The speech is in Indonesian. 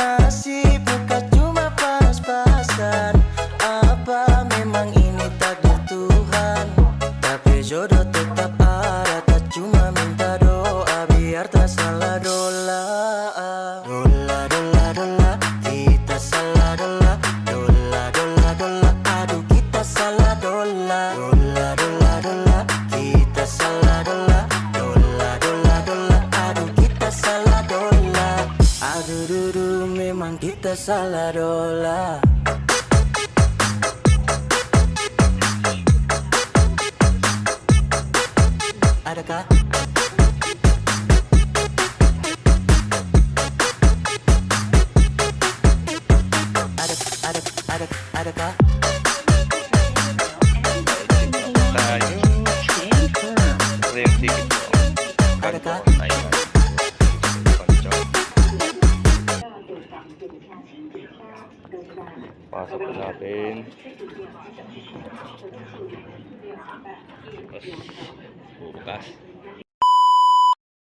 Nasib bukan cuma pas-pasan. Apa memang ini takdir Tuhan? Tapi jodoh tetap ada, tak cuma minta doa biar tak salah dola. Dola, dola, dola, kita salah dola. Dola, dola, dola, aduh kita salah dola. Dola, dola, dola, kita salah dola. Dola, dola, dola, aduh kita salah dola. Aduh dudu memang kita salah dola. Adakah? Adakah? Tayo. Rem dikit dong. Adakah? Tayo. Koncok. Pasok natin. Terus bukas.